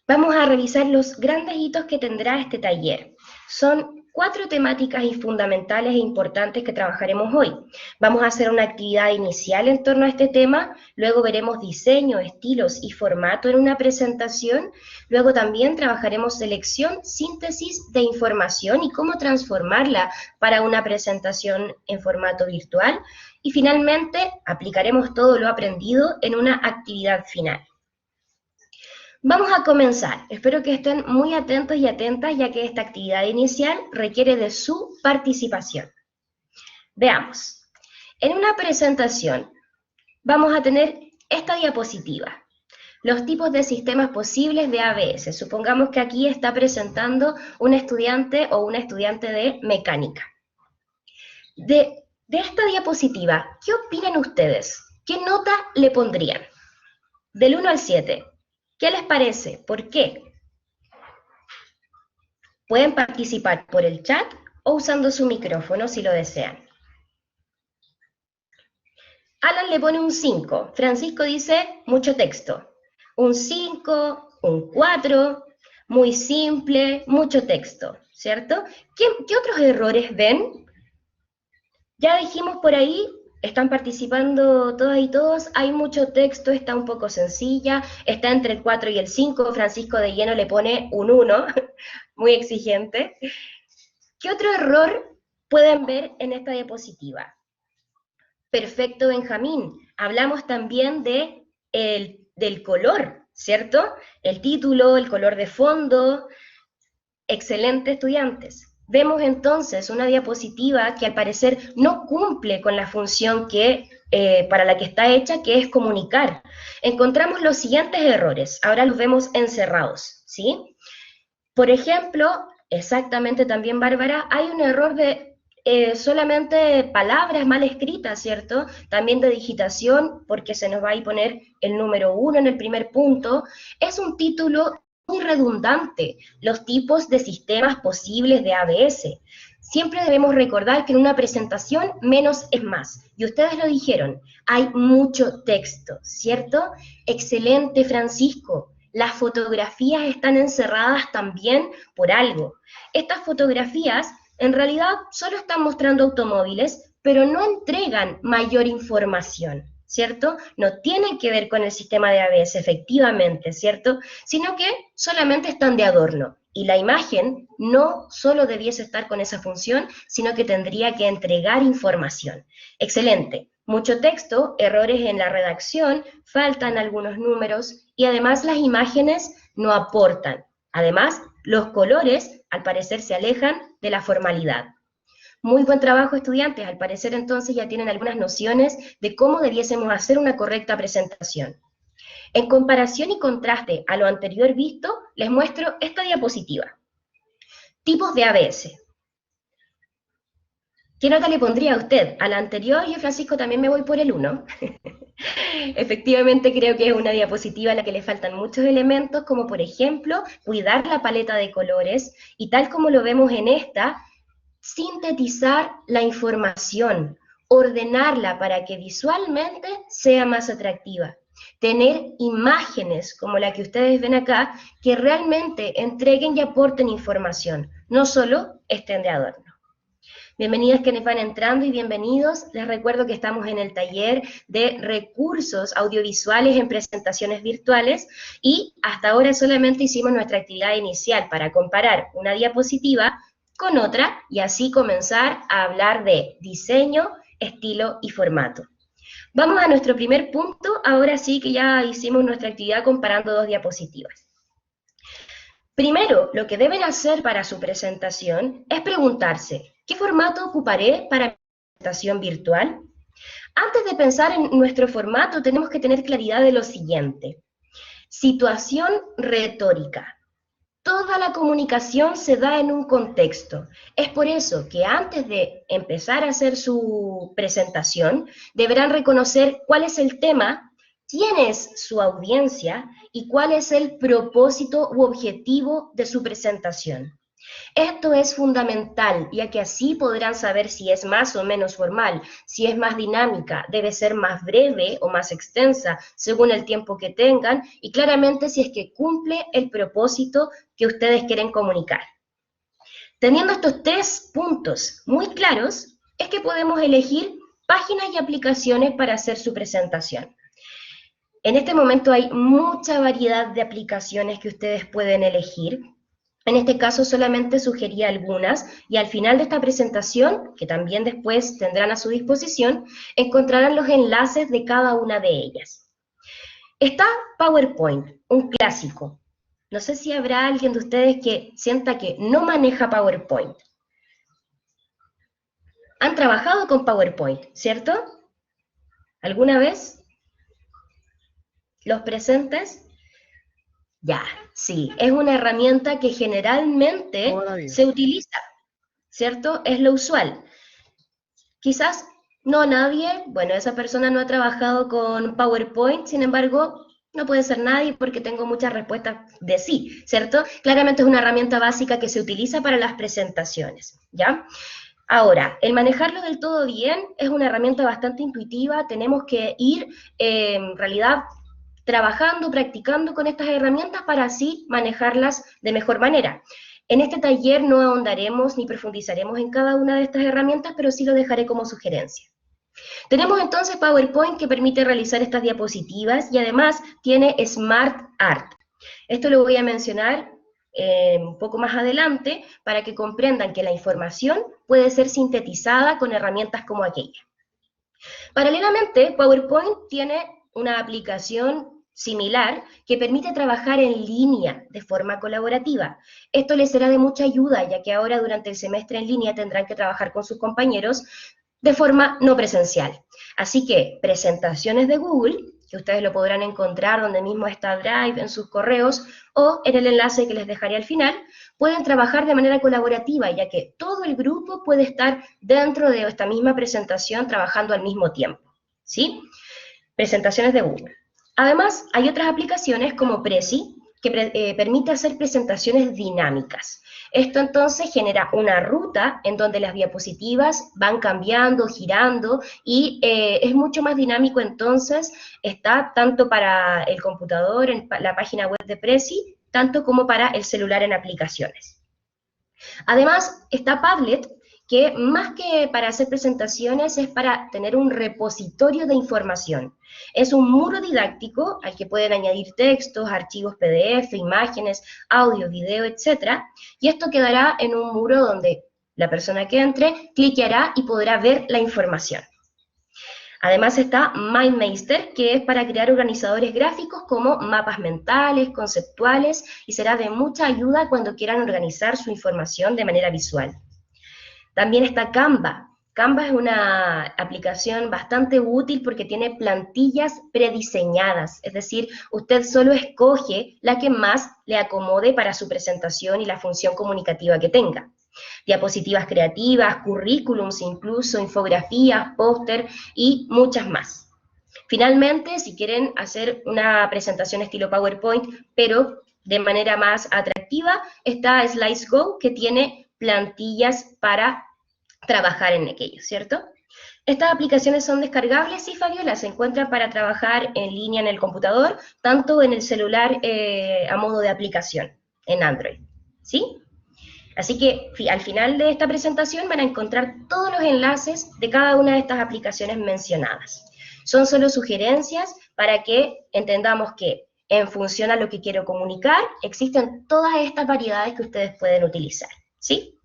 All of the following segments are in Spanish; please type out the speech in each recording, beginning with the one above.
Vamos a revisar los grandes hitos que tendrá este taller. Son 4 temáticas y fundamentales e importantes que trabajaremos hoy. Vamos a hacer una actividad inicial en torno a este tema, luego veremos diseño, estilos y formato en una presentación, luego también trabajaremos selección, síntesis de información y cómo transformarla para una presentación en formato virtual, y finalmente aplicaremos todo lo aprendido en una actividad final. Vamos a comenzar. Espero que estén muy atentos y atentas, ya que esta actividad inicial requiere de su participación. Veamos. En una presentación vamos a tener esta diapositiva. Los tipos de sistemas posibles de ABS. Supongamos que aquí está presentando un estudiante o una estudiante de mecánica. De esta diapositiva, ¿qué opinan ustedes? ¿Qué nota le pondrían? Del 1 al 7. ¿Qué les parece? ¿Por qué? Pueden participar por el chat o usando su micrófono si lo desean. Alan le pone un 5. Francisco dice mucho texto. Un 5, un 4, muy simple, mucho texto, ¿cierto? ¿Qué otros errores ven? Ya dijimos por ahí, están participando todas y todos, hay mucho texto, está un poco sencilla, está entre el 4 y el 5, Francisco de lleno le pone un 1, muy exigente. ¿Qué otro error pueden ver en esta diapositiva? Perfecto, Benjamín. Hablamos también del color, ¿cierto? El título, el color de fondo. Excelente, estudiantes. Vemos entonces una diapositiva que al parecer no cumple con la función para la que está hecha, que es comunicar. Encontramos los siguientes errores, ahora los vemos encerrados, ¿sí? Por ejemplo, exactamente también, Bárbara, hay un error de solamente palabras mal escritas, ¿cierto? También de digitación, porque se nos va a poner el número 1 en el primer punto. Es un título muy redundante, los tipos de sistemas posibles de ABS. Siempre debemos recordar que en una presentación menos es más. Y ustedes lo dijeron, hay mucho texto, ¿cierto? Excelente, Francisco. Las fotografías están encerradas también por algo. Estas fotografías en realidad solo están mostrando automóviles, pero no entregan mayor información, ¿cierto? No tienen que ver con el sistema de ABS, efectivamente, ¿cierto? Sino que solamente están de adorno. Y la imagen no solo debiese estar con esa función, sino que tendría que entregar información. Excelente. Mucho texto, errores en la redacción, faltan algunos números y además las imágenes no aportan. Además, los colores, al parecer, se alejan de la formalidad. Muy buen trabajo, estudiantes. Al parecer, entonces, ya tienen algunas nociones de cómo debiésemos hacer una correcta presentación. En comparación y contraste a lo anterior visto, les muestro esta diapositiva. Tipos de ABS. ¿Qué nota le pondría a usted? A la anterior, yo, Francisco, también me voy por el 1. Efectivamente, creo que es una diapositiva a la que le faltan muchos elementos, como por ejemplo, cuidar la paleta de colores, y tal como lo vemos en esta, sintetizar la información, ordenarla para que visualmente sea más atractiva. Tener imágenes como la que ustedes ven acá, que realmente entreguen y aporten información, no solo estén de adorno. Bienvenidas quienes van entrando y bienvenidos. Les recuerdo que estamos en el taller de recursos audiovisuales en presentaciones virtuales y hasta ahora solamente hicimos nuestra actividad inicial para comparar una diapositiva con otra y así comenzar a hablar de diseño, estilo y formato. Vamos a nuestro primer punto, ahora sí que ya hicimos nuestra actividad comparando dos diapositivas. Primero, lo que deben hacer para su presentación es preguntarse, ¿qué formato ocuparé para mi presentación virtual? Antes de pensar en nuestro formato, tenemos que tener claridad de lo siguiente. Situación retórica. Toda la comunicación se da en un contexto. Es por eso que antes de empezar a hacer su presentación, deberán reconocer cuál es el tema, quién es su audiencia y cuál es el propósito u objetivo de su presentación. Esto es fundamental, ya que así podrán saber si es más o menos formal, si es más dinámica, debe ser más breve o más extensa, según el tiempo que tengan, y claramente si es que cumple el propósito que ustedes quieren comunicar. Teniendo estos 3 puntos muy claros, es que podemos elegir páginas y aplicaciones para hacer su presentación. En este momento hay mucha variedad de aplicaciones que ustedes pueden elegir. En este caso solamente sugería algunas y al final de esta presentación, que también después tendrán a su disposición, encontrarán los enlaces de cada una de ellas. Está PowerPoint, un clásico. No sé si habrá alguien de ustedes que sienta que no maneja PowerPoint. Han trabajado con PowerPoint, ¿cierto? ¿Alguna vez? ¿Los presentes? Ya, sí, es una herramienta que generalmente Toda la vida. se utiliza, ¿cierto? Es lo usual. Quizás no nadie, bueno, esa persona no ha trabajado con PowerPoint, sin embargo, no puede ser nadie porque tengo muchas respuestas de sí, ¿cierto? Claramente es una herramienta básica que se utiliza para las presentaciones, ¿ya? Ahora, el manejarlo del todo bien es una herramienta bastante intuitiva, tenemos que ir en realidad trabajando, practicando con estas herramientas para así manejarlas de mejor manera. En este taller no ahondaremos ni profundizaremos en cada una de estas herramientas, pero sí lo dejaré como sugerencia. Tenemos entonces PowerPoint que permite realizar estas diapositivas y además tiene Smart Art. Esto lo voy a mencionar un poco más adelante para que comprendan que la información puede ser sintetizada con herramientas como aquella. Paralelamente, PowerPoint tiene una aplicación similar que permite trabajar en línea de forma colaborativa. Esto les será de mucha ayuda, ya que ahora durante el semestre en línea tendrán que trabajar con sus compañeros de forma no presencial. Así que presentaciones de Google, que ustedes lo podrán encontrar donde mismo está Drive, en sus correos o en el enlace que les dejaré al final, pueden trabajar de manera colaborativa, ya que todo el grupo puede estar dentro de esta misma presentación trabajando al mismo tiempo, ¿sí? Presentaciones de Google. Además, hay otras aplicaciones como Prezi, que permite hacer presentaciones dinámicas. Esto entonces genera una ruta en donde las diapositivas van cambiando, girando y es mucho más dinámico entonces, está tanto para el computador en la página web de Prezi, tanto como para el celular en aplicaciones. Además, está Padlet, que más que para hacer presentaciones es para tener un repositorio de información. Es un muro didáctico al que pueden añadir textos, archivos PDF, imágenes, audio, video, etc. Y esto quedará en un muro donde la persona que entre cliqueará y podrá ver la información. Además está MindMeister, que es para crear organizadores gráficos como mapas mentales, conceptuales, y será de mucha ayuda cuando quieran organizar su información de manera visual. También está Canva. Canva es una aplicación bastante útil porque tiene plantillas prediseñadas, es decir, usted solo escoge la que más le acomode para su presentación y la función comunicativa que tenga. Diapositivas creativas, currículums, incluso infografías, póster y muchas más. Finalmente, si quieren hacer una presentación estilo PowerPoint, pero de manera más atractiva, está SlideSgo, que tiene plantillas para trabajar en aquello, ¿cierto? Estas aplicaciones son descargables y Fabiola se encuentran para trabajar en línea en el computador, tanto en el celular a modo de aplicación, en Android, ¿sí? Así que al final de esta presentación van a encontrar todos los enlaces de cada una de estas aplicaciones mencionadas. Son solo sugerencias para que entendamos que en función a lo que quiero comunicar, existen todas estas variedades que ustedes pueden utilizar, ¿sí?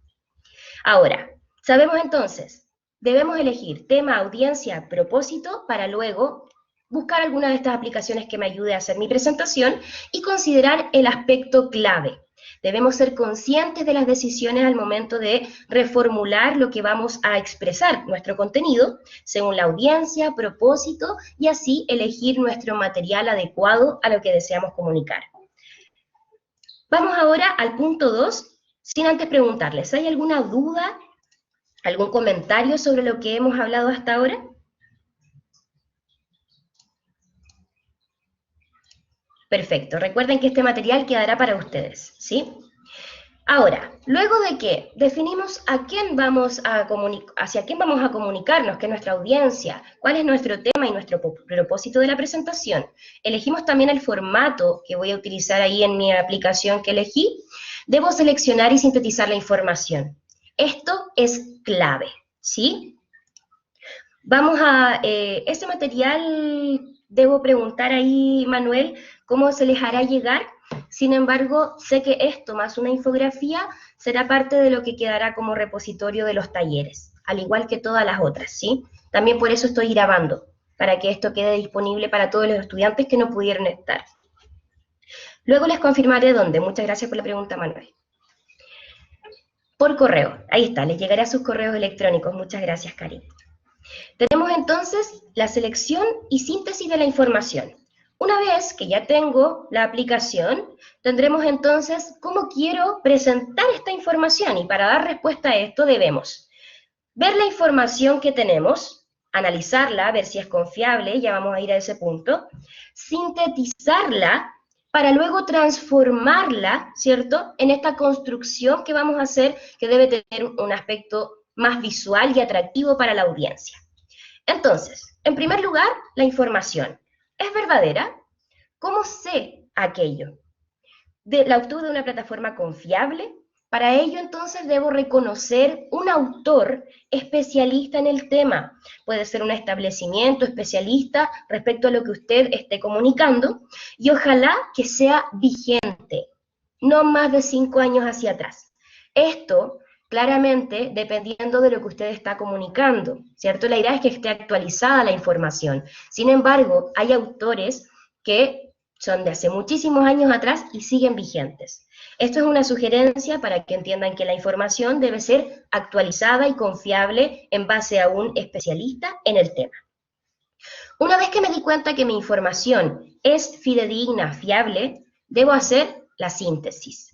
Ahora, sabemos entonces, debemos elegir tema, audiencia, propósito para luego buscar alguna de estas aplicaciones que me ayude a hacer mi presentación y considerar el aspecto clave. Debemos ser conscientes de las decisiones al momento de reformular lo que vamos a expresar, nuestro contenido, según la audiencia, propósito, y así elegir nuestro material adecuado a lo que deseamos comunicar. Vamos ahora al punto 2, sin antes preguntarles, ¿hay alguna duda, algún comentario sobre lo que hemos hablado hasta ahora? Perfecto, recuerden que este material quedará para ustedes, ¿sí? Ahora, luego de que definimos a quién vamos a hacia quién vamos a comunicarnos, que es nuestra audiencia, cuál es nuestro tema y nuestro propósito de la presentación, elegimos también el formato que voy a utilizar ahí en mi aplicación que elegí, debo seleccionar y sintetizar la información. Esto es clave, ¿sí? Vamos a, ese material, debo preguntar ahí, Manuel, cómo se les hará llegar. Sin embargo, sé que esto, más una infografía, será parte de lo que quedará como repositorio de los talleres, al igual que todas las otras, ¿sí? También por eso estoy grabando, para que esto quede disponible para todos los estudiantes que no pudieron estar. Luego les confirmaré dónde. Muchas gracias por la pregunta, Manuel. Por correo, ahí está, les llegaré a sus correos electrónicos. Muchas gracias, Karin. Tenemos entonces la selección y síntesis de la información. Una vez que ya tengo la aplicación, tendremos entonces cómo quiero presentar esta información, y para dar respuesta a esto debemos ver la información que tenemos, analizarla, ver si es confiable, ya vamos a ir a ese punto, sintetizarla para luego transformarla, ¿cierto?, en esta construcción que vamos a hacer, que debe tener un aspecto más visual y atractivo para la audiencia. Entonces, en primer lugar, la información. ¿Es verdadera? ¿Cómo sé aquello? ¿La obtuve de una plataforma confiable? Para ello, entonces, debo reconocer un autor especialista en el tema. Puede ser un establecimiento especialista respecto a lo que usted esté comunicando, y ojalá que sea vigente, no más de 5 años hacia atrás. Esto, claramente, dependiendo de lo que usted está comunicando, ¿cierto? La idea es que esté actualizada la información. Sin embargo, hay autores que son de hace muchísimos años atrás y siguen vigentes. Esto es una sugerencia para que entiendan que la información debe ser actualizada y confiable en base a un especialista en el tema. Una vez que me di cuenta que mi información es fidedigna, fiable, debo hacer la síntesis.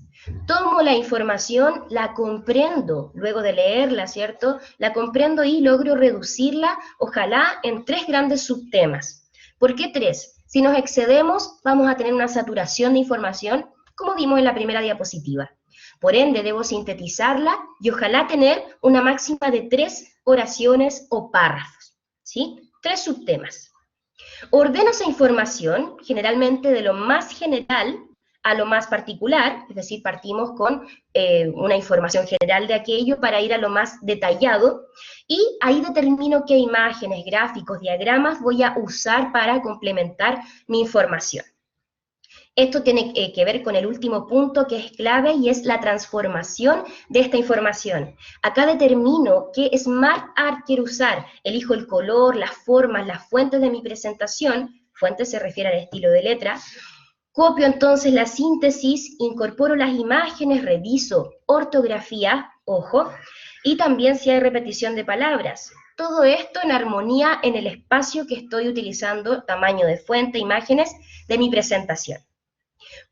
Tomo la información, la comprendo, luego de leerla, ¿cierto? La comprendo y logro reducirla, ojalá, en 3 grandes subtemas. ¿Por qué 3? Si nos excedemos, vamos a tener una saturación de información, como vimos en la primera diapositiva. Por ende, debo sintetizarla y ojalá tener una máxima de 3 oraciones o párrafos, ¿sí? 3 subtemas. Ordeno esa información, generalmente de lo más general a lo más particular, es decir, partimos con una información general de aquello para ir a lo más detallado, y ahí determino qué imágenes, gráficos, diagramas voy a usar para complementar mi información. Esto tiene que ver con el último punto que es clave, y es la transformación de esta información. Acá determino qué Smart Art quiero usar, elijo el color, las formas, las fuentes de mi presentación, fuentes se refiere al estilo de letra, copio entonces la síntesis, incorporo las imágenes, reviso ortografía, ojo, y también si hay repetición de palabras. Todo esto en armonía en el espacio que estoy utilizando, tamaño de fuente, imágenes de mi presentación.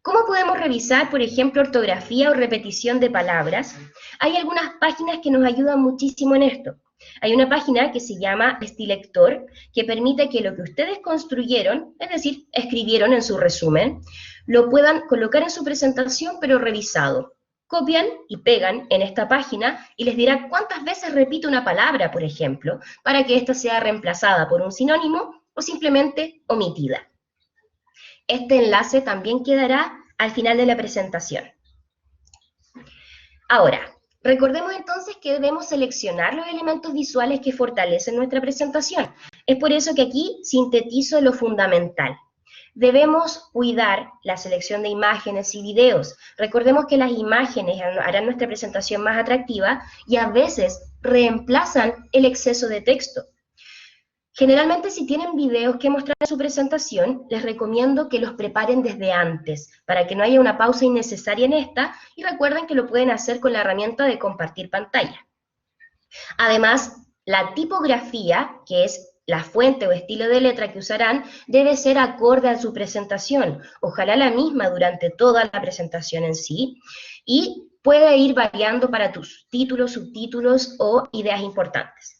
¿Cómo podemos revisar, por ejemplo, ortografía o repetición de palabras? Hay algunas páginas que nos ayudan muchísimo en esto. Hay una página que se llama Stilector, que permite que lo que ustedes construyeron, es decir, escribieron en su resumen, lo puedan colocar en su presentación, pero revisado. Copian y pegan en esta página y les dirá cuántas veces repite una palabra, por ejemplo, para que ésta sea reemplazada por un sinónimo o simplemente omitida. Este enlace también quedará al final de la presentación. Ahora, recordemos entonces que debemos seleccionar los elementos visuales que fortalecen nuestra presentación. Es por eso que aquí sintetizo lo fundamental. Debemos cuidar la selección de imágenes y videos. Recordemos que las imágenes harán nuestra presentación más atractiva y a veces reemplazan el exceso de texto. Generalmente, si tienen videos que mostrar en su presentación, les recomiendo que los preparen desde antes, para que no haya una pausa innecesaria en esta, y recuerden que lo pueden hacer con la herramienta de compartir pantalla. Además, la tipografía, que es la fuente o estilo de letra que usarán, debe ser acorde a su presentación, ojalá la misma durante toda la presentación en sí, y puede ir variando para tus títulos, subtítulos o ideas importantes.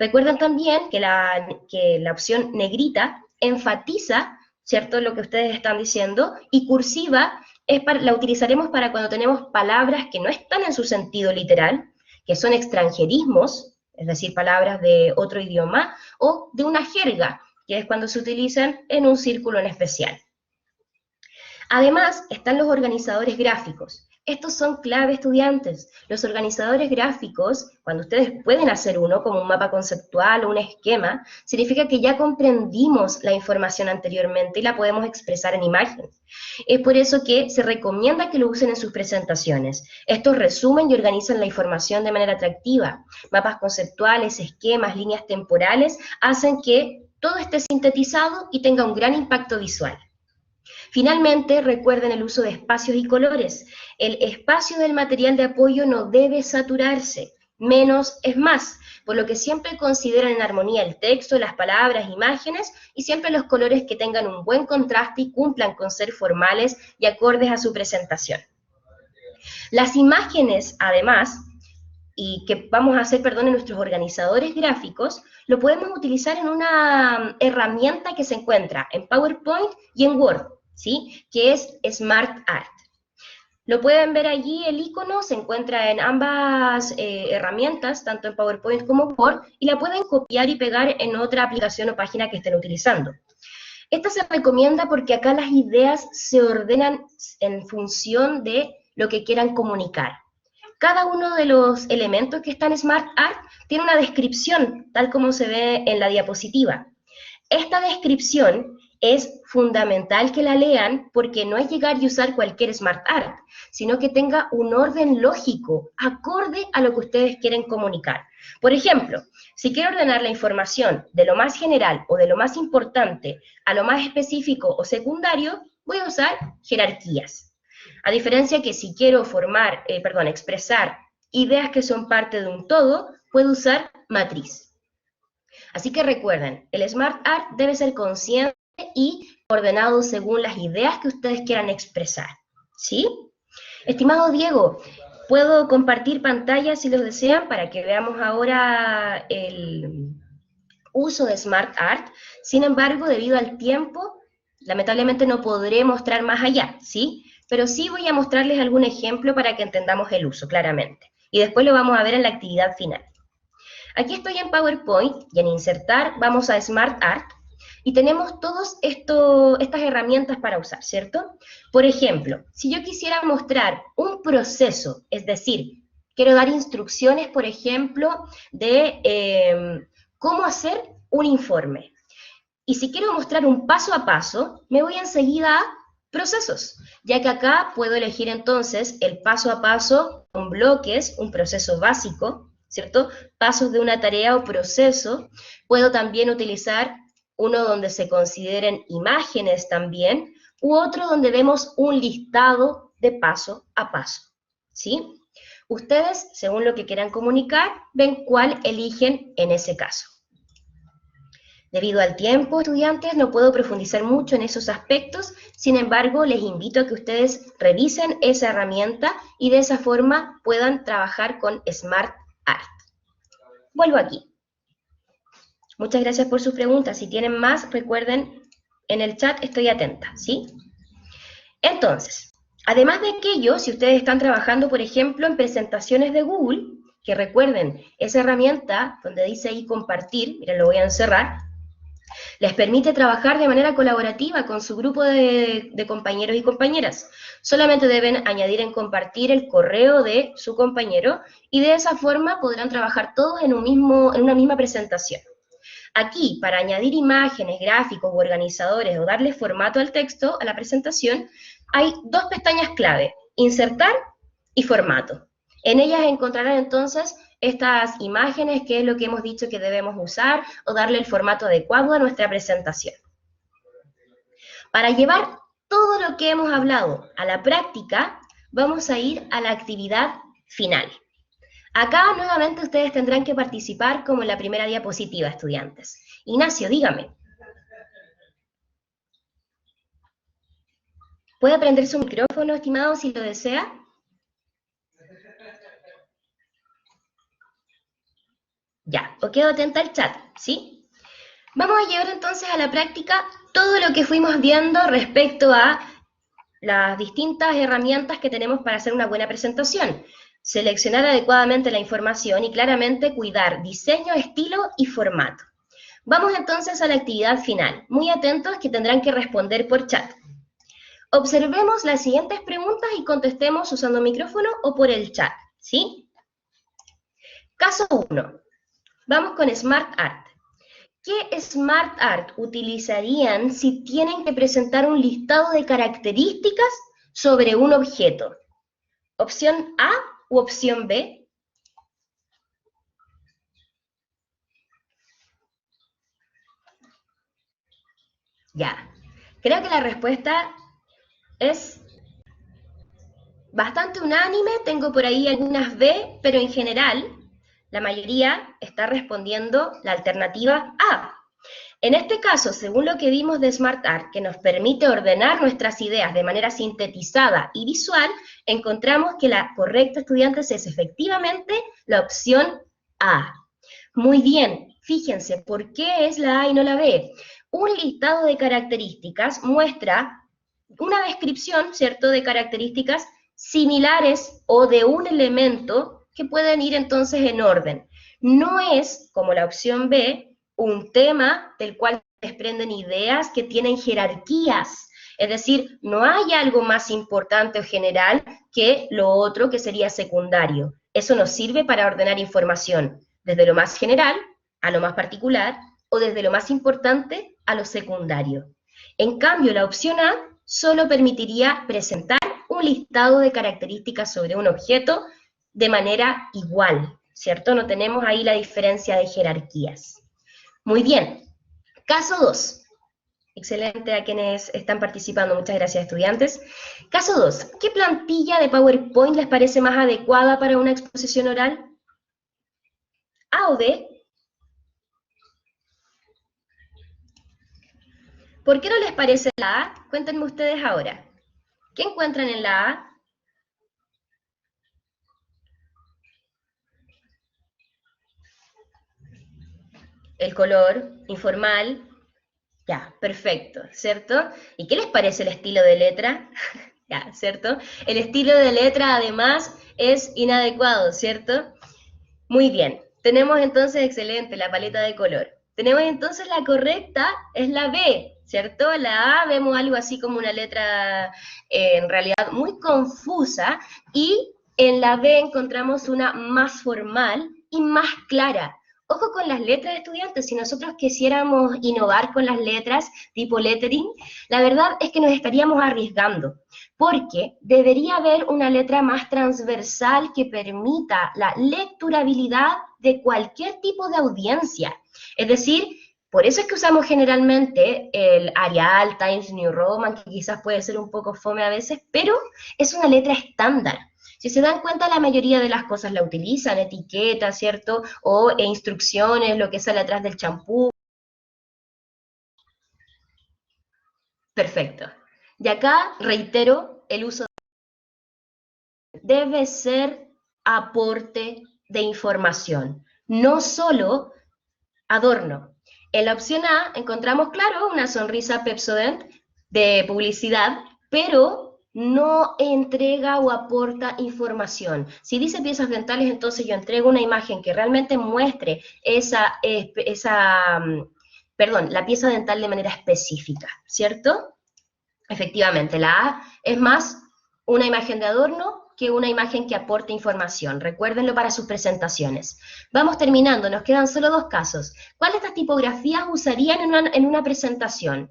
Recuerden también que la opción negrita enfatiza ¿cierto? Lo que ustedes están diciendo, y cursiva la utilizaremos para cuando tenemos palabras que no están en su sentido literal, que son extranjerismos, es decir, palabras de otro idioma, o de una jerga, que es cuando se utilizan en un círculo en especial. Además, están los organizadores gráficos. Estos son clave, estudiantes. Los organizadores gráficos, cuando ustedes pueden hacer uno, como un mapa conceptual o un esquema, significa que ya comprendimos la información anteriormente y la podemos expresar en imágenes. Es por eso que se recomienda que lo usen en sus presentaciones. Estos resumen y organizan la información de manera atractiva. Mapas conceptuales, esquemas, líneas temporales, hacen que todo esté sintetizado y tenga un gran impacto visual. Finalmente, recuerden el uso de espacios y colores. El espacio del material de apoyo no debe saturarse, menos es más, por lo que siempre consideren en armonía el texto, las palabras, imágenes, y siempre los colores que tengan un buen contraste y cumplan con ser formales y acordes a su presentación. Las imágenes, además, y que vamos a hacer, perdón, en nuestros organizadores gráficos, lo podemos utilizar en una herramienta que se encuentra en PowerPoint y en Word, ¿sí? Que es SmartArt. Lo pueden ver allí, el icono se encuentra en ambas herramientas, tanto en PowerPoint como Word, y la pueden copiar y pegar en otra aplicación o página que estén utilizando. Esta se recomienda porque acá las ideas se ordenan en función de lo que quieran comunicar. Cada uno de los elementos que está en SmartArt tiene una descripción, tal como se ve en la diapositiva. Esta descripción es fundamental que la lean porque no es llegar y usar cualquier SmartArt, sino que tenga un orden lógico, acorde a lo que ustedes quieren comunicar. Por ejemplo, si quiero ordenar la información de lo más general o de lo más importante a lo más específico o secundario, voy a usar jerarquías. A diferencia que si quiero expresar ideas que son parte de un todo, puedo usar matriz. Así que recuerden, el SmartArt debe ser consciente y ordenado según las ideas que ustedes quieran expresar, ¿sí? Estimado Diego, puedo compartir pantalla si lo desean para que veamos ahora el uso de SmartArt. Sin embargo, debido al tiempo, lamentablemente no podré mostrar más allá, ¿sí? Pero sí voy a mostrarles algún ejemplo para que entendamos el uso claramente. Y después lo vamos a ver en la actividad final. Aquí estoy en PowerPoint y en Insertar vamos a SmartArt y tenemos todas estas herramientas para usar, ¿cierto? Por ejemplo, si yo quisiera mostrar un proceso, es decir, quiero dar instrucciones, por ejemplo, de cómo hacer un informe. Y si quiero mostrar un paso a paso, me voy enseguida a procesos, ya que acá puedo elegir entonces el paso a paso con bloques, un proceso básico, ¿cierto? Pasos de una tarea o proceso. Puedo también utilizar uno donde se consideren imágenes también, u otro donde vemos un listado de paso a paso, ¿sí? Ustedes, según lo que quieran comunicar, ven cuál eligen en ese caso. Debido al tiempo, estudiantes, no puedo profundizar mucho en esos aspectos, sin embargo, les invito a que ustedes revisen esa herramienta y de esa forma puedan trabajar con SmartArt. Vuelvo aquí. Muchas gracias por sus preguntas. Si tienen más, recuerden, en el chat estoy atenta, ¿sí? Entonces, además de aquello, si ustedes están trabajando, por ejemplo, en presentaciones de Google, que recuerden, esa herramienta donde dice ahí compartir, miren, lo voy a encerrar, les permite trabajar de manera colaborativa con su grupo de compañeros y compañeras. Solamente deben añadir en compartir el correo de su compañero y de esa forma podrán trabajar todos en una misma presentación. Aquí, para añadir imágenes, gráficos u organizadores o darle formato al texto, a la presentación, hay dos pestañas clave, insertar y formato. En ellas encontrarán entonces estas imágenes, que es lo que hemos dicho que debemos usar, o darle el formato adecuado a nuestra presentación. Para llevar todo lo que hemos hablado a la práctica, vamos a ir a la actividad final. Acá nuevamente ustedes tendrán que participar como en la primera diapositiva, estudiantes. Ignacio, dígame. ¿Puede prender su micrófono, estimado, si lo desea? Ya, o quedo atenta al chat, ¿sí? Vamos a llevar entonces a la práctica todo lo que fuimos viendo respecto a las distintas herramientas que tenemos para hacer una buena presentación. Seleccionar adecuadamente la información y claramente cuidar diseño, estilo y formato. Vamos entonces a la actividad final. Muy atentos que tendrán que responder por chat. Observemos las siguientes preguntas y contestemos usando micrófono o por el chat, ¿sí? Caso 1. Vamos con Smart Art. ¿Qué Smart Art utilizarían si tienen que presentar un listado de características sobre un objeto? ¿Opción A u opción B? Ya, creo que la respuesta es bastante unánime, tengo por ahí algunas B, pero en general la mayoría está respondiendo la alternativa A. En este caso, según lo que vimos de Smart Art, que nos permite ordenar nuestras ideas de manera sintetizada y visual, encontramos que la correcta, estudiantes, es efectivamente la opción A. Muy bien, fíjense, ¿por qué es la A y no la B? Un listado de características muestra una descripción, ¿cierto?, de características similares o de un elemento que pueden ir entonces en orden. No es, como la opción B, un tema del cual desprenden ideas que tienen jerarquías. Es decir, no hay algo más importante o general que lo otro que sería secundario. Eso nos sirve para ordenar información, desde lo más general a lo más particular, o desde lo más importante a lo secundario. En cambio, la opción A solo permitiría presentar un listado de características sobre un objeto de manera igual, ¿cierto? No tenemos ahí la diferencia de jerarquías. Muy bien. Caso 2. Excelente a quienes están participando. Muchas gracias, estudiantes. Caso 2. ¿Qué plantilla de PowerPoint les parece más adecuada para una exposición oral? ¿A o B? ¿Por qué no les parece la A? Cuéntenme ustedes ahora. ¿Qué encuentran en la A? El color, informal. Ya, perfecto, ¿cierto? ¿Y qué les parece el estilo de letra? Ya, ¿cierto? El estilo de letra además es inadecuado, ¿cierto? Muy bien, tenemos entonces excelente la paleta de color. Tenemos entonces la correcta, es la B, ¿cierto? La A vemos algo así como una letra en realidad muy confusa y en la B encontramos una más formal y más clara. Ojo con las letras, estudiantes, si nosotros quisiéramos innovar con las letras tipo lettering, la verdad es que nos estaríamos arriesgando, porque debería haber una letra más transversal que permita la lecturabilidad de cualquier tipo de audiencia. Es decir, por eso es que usamos generalmente el Arial, Times New Roman, que quizás puede ser un poco fome a veces, pero es una letra estándar. Si se dan cuenta, la mayoría de las cosas la utilizan, etiquetas, ¿cierto? O instrucciones, lo que sale atrás del champú. Perfecto. Y acá reitero el uso debe ser aporte de información, no solo adorno. En la opción A encontramos, claro, una sonrisa Pepsodent de publicidad, pero no entrega o aporta información. Si dice piezas dentales, entonces yo entrego una imagen que realmente muestre la pieza dental de manera específica, ¿cierto? Efectivamente, la A es más una imagen de adorno que una imagen que aporte información. Recuérdenlo para sus presentaciones. Vamos terminando, nos quedan solo dos casos. ¿Cuál de estas tipografías usarían en una presentación?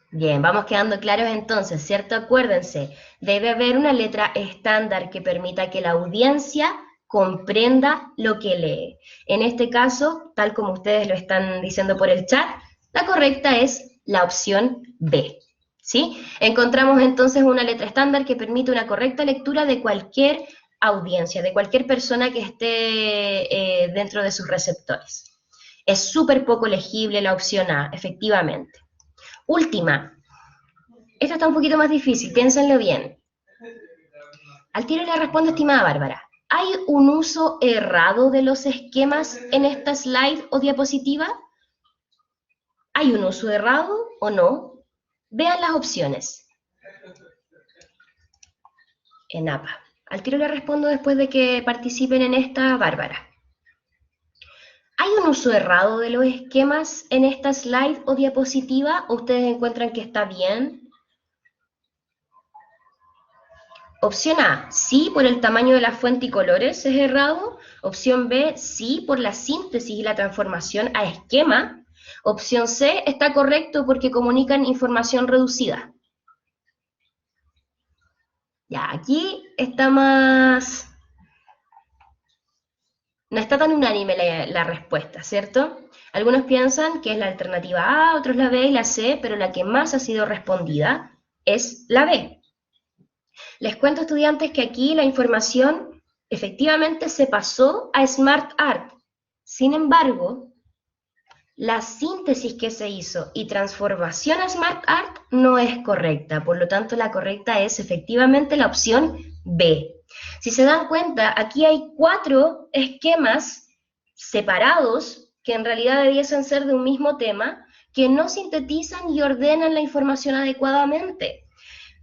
Bien, vamos quedando claros entonces, ¿cierto? Acuérdense, debe haber una letra estándar que permita que la audiencia comprenda lo que lee. En este caso, tal como ustedes lo están diciendo por el chat, la correcta es la opción B. ¿Sí? Encontramos entonces una letra estándar que permite una correcta lectura de cualquier audiencia, de cualquier persona que esté dentro de sus receptores. Es súper poco legible la opción A, efectivamente. Última. Esta está un poquito más difícil, piénsenlo bien. Al tiro le respondo, estimada Bárbara. ¿Hay un uso errado de los esquemas en esta slide o diapositiva? ¿Hay un uso errado o no? Vean las opciones en APA. Al tiro le respondo después de que participen en esta, Bárbara. ¿Hay un uso errado de los esquemas en esta slide o diapositiva? ¿O ustedes encuentran que está bien? Opción A, sí, por el tamaño de la fuente y colores es errado. Opción B, sí, por la síntesis y la transformación a esquema. Opción C, está correcto porque comunican información reducida. Ya, aquí está más... No está tan unánime la respuesta, ¿cierto? Algunos piensan que es la alternativa A, otros la B y la C, pero la que más ha sido respondida es la B. Les cuento, estudiantes, que aquí la información efectivamente se pasó a SmartArt. Sin embargo, la síntesis que se hizo y transformación a SmartArt no es correcta. Por lo tanto, la correcta es efectivamente la opción B. Si se dan cuenta, aquí hay 4 esquemas separados que en realidad debiesen ser de un mismo tema, que no sintetizan y ordenan la información adecuadamente.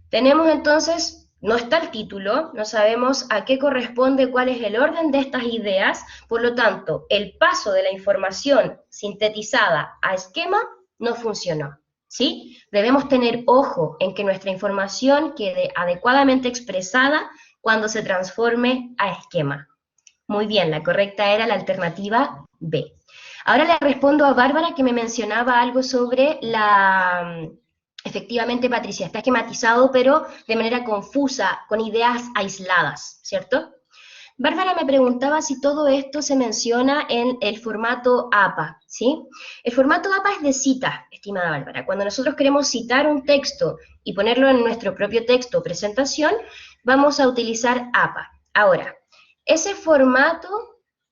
Tenemos entonces, no está el título, no sabemos a qué corresponde, cuál es el orden de estas ideas, por lo tanto, el paso de la información sintetizada a esquema no funcionó, ¿sí? Debemos tener ojo en que nuestra información quede adecuadamente expresada cuando se transforme a esquema. Muy bien, la correcta era la alternativa B. Ahora le respondo a Bárbara, que me mencionaba algo sobre la... Efectivamente, Patricia, está esquematizado, pero de manera confusa, con ideas aisladas, ¿cierto? Bárbara me preguntaba si todo esto se menciona en el formato APA, ¿sí? El formato APA es de cita, estimada Bárbara. Cuando nosotros queremos citar un texto y ponerlo en nuestro propio texto o presentación, vamos a utilizar APA. Ahora, ese formato,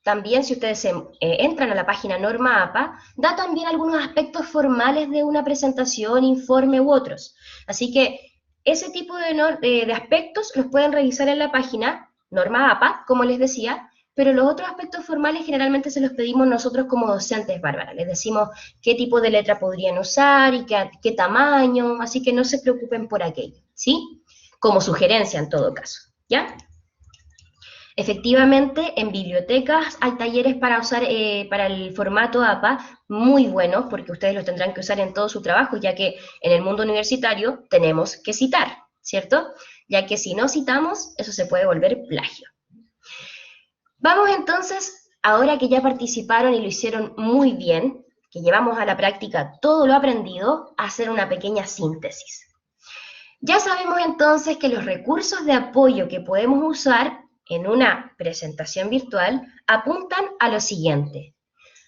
también si ustedes entran a la página Norma APA, da también algunos aspectos formales de una presentación, informe u otros. Así que ese tipo de aspectos los pueden revisar en la página Norma APA, como les decía, pero los otros aspectos formales generalmente se los pedimos nosotros como docentes, Bárbara. Les decimos qué tipo de letra podrían usar y qué tamaño, así que no se preocupen por aquello, ¿sí? Como sugerencia en todo caso, ¿ya? Efectivamente, en bibliotecas hay talleres para usar para el formato APA muy buenos, porque ustedes los tendrán que usar en todo su trabajo, ya que en el mundo universitario tenemos que citar, ¿cierto? Ya que si no citamos, eso se puede volver plagio. Vamos entonces, ahora que ya participaron y lo hicieron muy bien, que llevamos a la práctica todo lo aprendido, a hacer una pequeña síntesis. Ya sabemos entonces que los recursos de apoyo que podemos usar en una presentación virtual apuntan a lo siguiente: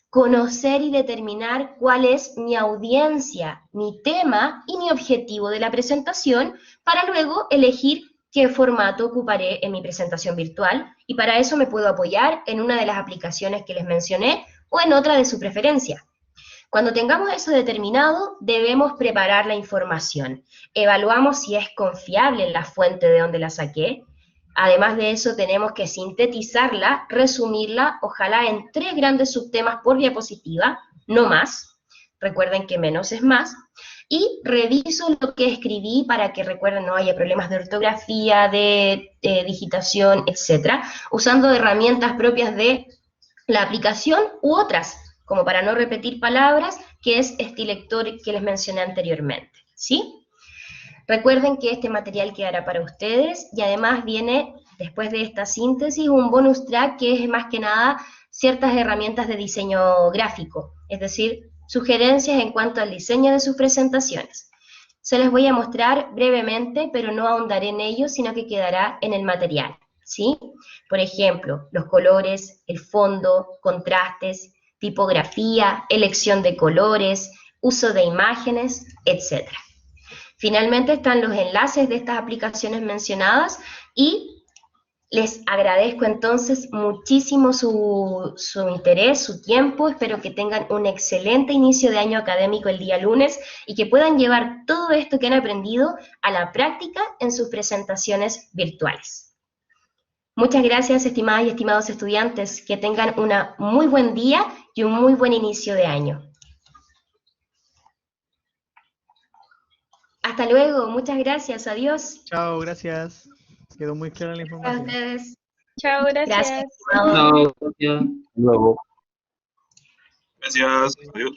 conocer y determinar cuál es mi audiencia, mi tema y mi objetivo de la presentación, para luego elegir qué formato ocuparé en mi presentación virtual, y para eso me puedo apoyar en una de las aplicaciones que les mencioné o en otra de su preferencia. Cuando tengamos eso determinado, debemos preparar la información. Evaluamos si es confiable la fuente de donde la saqué. Además de eso, tenemos que sintetizarla, resumirla, ojalá en 3 grandes subtemas por diapositiva, no más. Recuerden que menos es más. Y reviso lo que escribí para que, recuerden, no haya problemas de ortografía, de digitación, etc., usando herramientas propias de la aplicación u otras, como para no repetir palabras, que es Stilector que les mencioné anteriormente, ¿sí? Recuerden que este material quedará para ustedes y además viene, después de esta síntesis, un bonus track que es más que nada ciertas herramientas de diseño gráfico, es decir, sugerencias en cuanto al diseño de sus presentaciones. Se les voy a mostrar brevemente, pero no ahondaré en ello, sino que quedará en el material, ¿sí? Por ejemplo, los colores, el fondo, contrastes, tipografía, elección de colores, uso de imágenes, etc. Finalmente están los enlaces de estas aplicaciones mencionadas y les agradezco entonces muchísimo su interés, su tiempo. Espero que tengan un excelente inicio de año académico el día lunes y que puedan llevar todo esto que han aprendido a la práctica en sus presentaciones virtuales. Muchas gracias, estimadas y estimados estudiantes. Que tengan un muy buen día y un muy buen inicio de año. Hasta luego, muchas gracias, adiós. Chao, gracias. Quedó muy clara la A información. ustedes. Chao, Gracias, gracias. estimados. No, gracias. Luego. Gracias. Adiós.